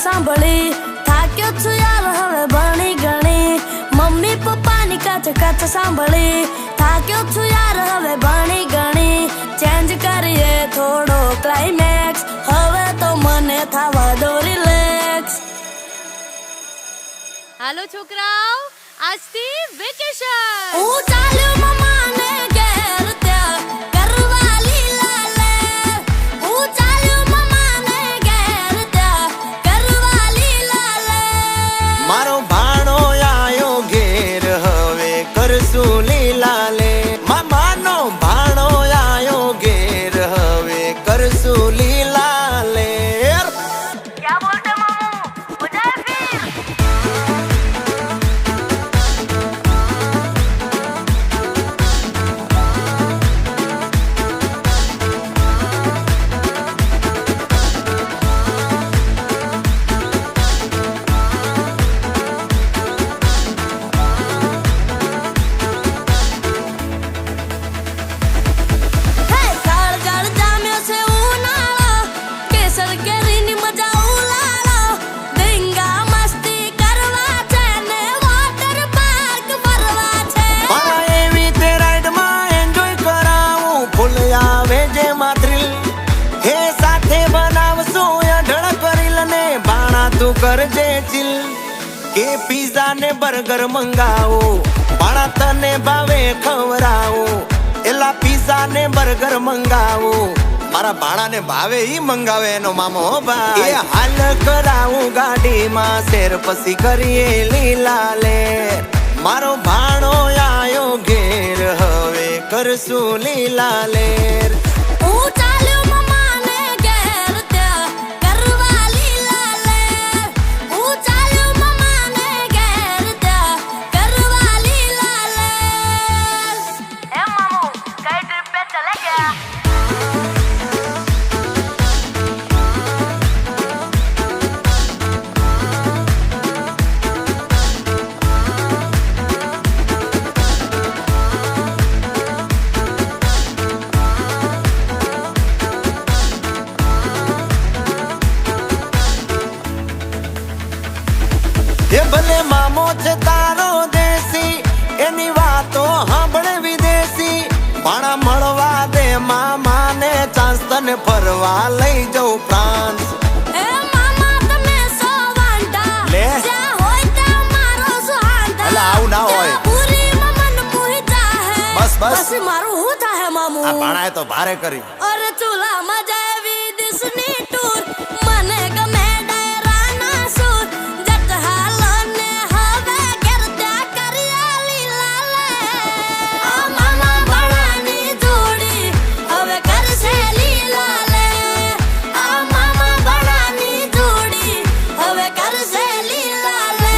સાંભળી થાક્યો છું યાર હવે ભણી ગણી મમ્મી પપ્પાની કચ સાંભળી થાક્યો છું યાર હવે ભણી ગણી ચેન્જ કરીએ થોડો ક્લાઇમેક્સ હવે તો મને થવા દો રિલેક્સ. હાલો છોકરાઓ, આજથી વેકેશન. હું ચાલ્યો મમ્માને ઘેર ત્યાં કરવા લીલા લેર. હું ચાલ્યો મમ્માને ઘેર ત્યાં કરવા લીલા લેર. મારો ભાણો આયો ઘેર હવે કરશું લીલા લે. મામાનો ભાણો આયો ઘેર હવે કરશું લીલા લેર. क्या बोलते मामू हो जाए फिर. કરજે ચિલ કે પીઝા ને બર્ગર મંગાવો ભાણા તને ભાવે ખવરાવો. એલા પીઝા ને બર્ગર મંગાવો મારા ભાણા ને ભાવે ઈ મંગાવે એનો મામો ભાઈ. એ હાલ કરાવું ગાડીમાં શેર પછી કરીએ લીલા લે. મારો ભાણો આયો ઘેર હવે કરશું લીલા લેર. હું ચાલ્યો મમ્માને ઘેર ત્યાં કરવા લીલા લેર. હું ચાલ્યો મમ્માને ઘેર ત્યાં કરવા લીલા લેર. એ મામू કઈ ટ્રીપ पे चले गया. એ ભલે મામો છે તારો દેશી એની વાતો સાંભળે વિદેશી. ભાણા મળવા દે મામાને ચાન્સ તને ફરવા લઈ જઉં ફ્રાન્સ. એ મામા તમે સો વાંટા લે. જ્યાં હોય ત્યાં મારો સુહાંતા. અલા આવું ના હોય. જ્યાં પૂરી મમન મોહી જાહે. બસ, બસ. પછી મારું હું થાહે મામુ. આ ભાણાએ તો ભારે કરી. અરે ચૂલામાં જાવી દિસની ટૂર મને ગમે ડાયરાના સૂર. જટ હાલો ને હવે ઘેર ત્યાં કર્યા લીલા લેર. આ મામા ભાણાની જોડી હવે કરશે લીલા લેર. આ મામા ભાણાની જોડી હવે કરશે લીલા લેર.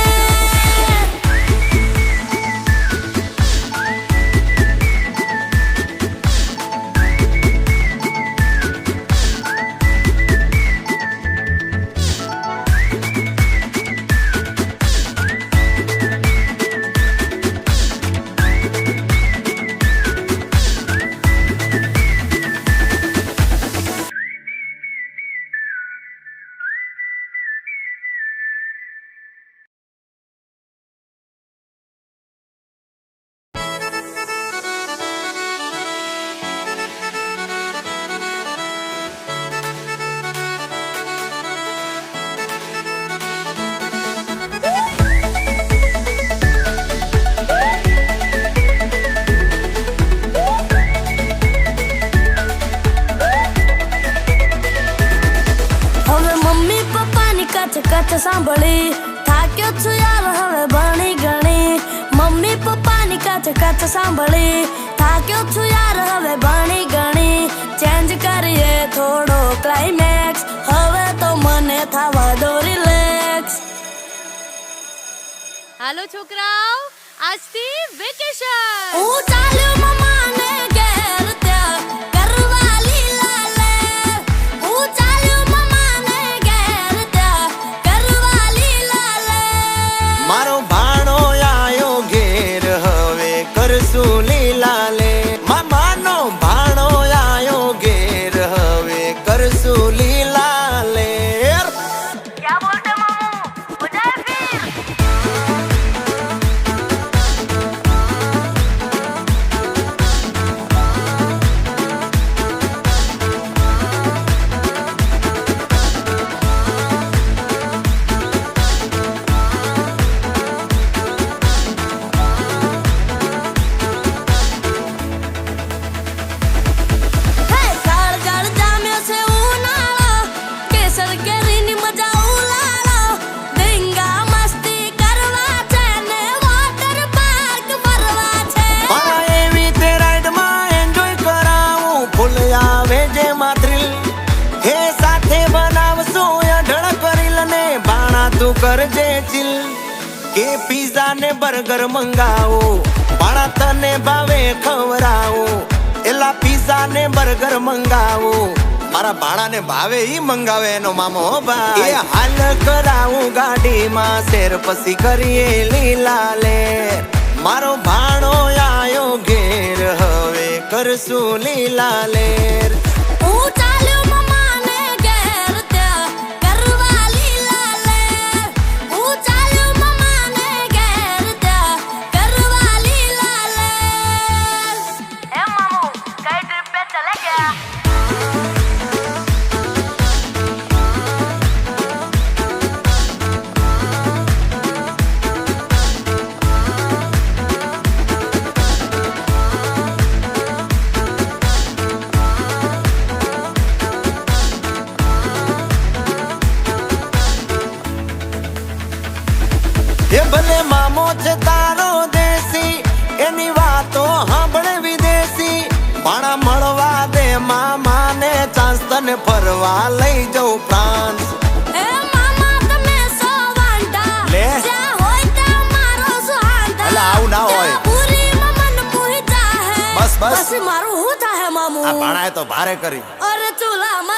કચ સાંભળી થાક્યો છું યાર હવે ભણી ગણી મમ્મી પપ્પાની કચ સાંભળી થાક્યો છું યાર હવે ભણી ગણી ચેન્જ કરીએ થોડો ક્લાઇમેક્સ હવે તો મને થવા દો રિલેક્સ. હાલો છોકરાઓ, આજથી વેકેશન. હું ચાલ્યો મમ્માને ઘેર ત્યાં કરવા લીલા લેર. હું ચાલ્યો મમ્માને ઘેર ત્યાં કરવા લીલા લેર. મારો ભાણો આયો ઘેર હવે કરશું લીલા લે. મામાનો ભાણો આયો ઘેર હવે કરશું લીલા લેર. क्या बोलते કરજે ચીલ કે પીઝા ને બર્ગર મંગાવો ભાણા તને ભાવે ખવરાવો એલા પીઝા ને બર્ગર મંગાવો મારા ભાણા ને ભાવે ઈ મંગાવે એનો મામો ભાઈ એ હાલ કરાવું ગાડીમાં શેર પછી કરીએ લીલા લે મારો ભાણો આયો ઘેર હવે કરશું લીલા લેર હું ચાલ્યો મમ્માને ઘેર ત્યાં કરવા લીલા લેર હું ચાલ્યો મમ્માને ઘેર ત્યાં કરવા લીલા લેર એ મામુ કઈ ટ્રીપ पे चले गया એ ભલે મામો છે તારો દેશી એની વાતો સાંભળે વિદેશી ભાણા મળવા દે મામાને ચાન્સ તને ફરવા લઈ જઉં ફ્રાન્સ એ મામા તમે સો વાંટા લે. જ્યાં હોય ત્યાં મારો સુહાંતા અલા, આવું ના હોય. જ્યાં પૂરી મમન પૂરી ચાહે બસ, બસ. બસ મારું હું ચાહે મામુ આ ભાણાએ તો ભારે કરી અરે ચૂલામાં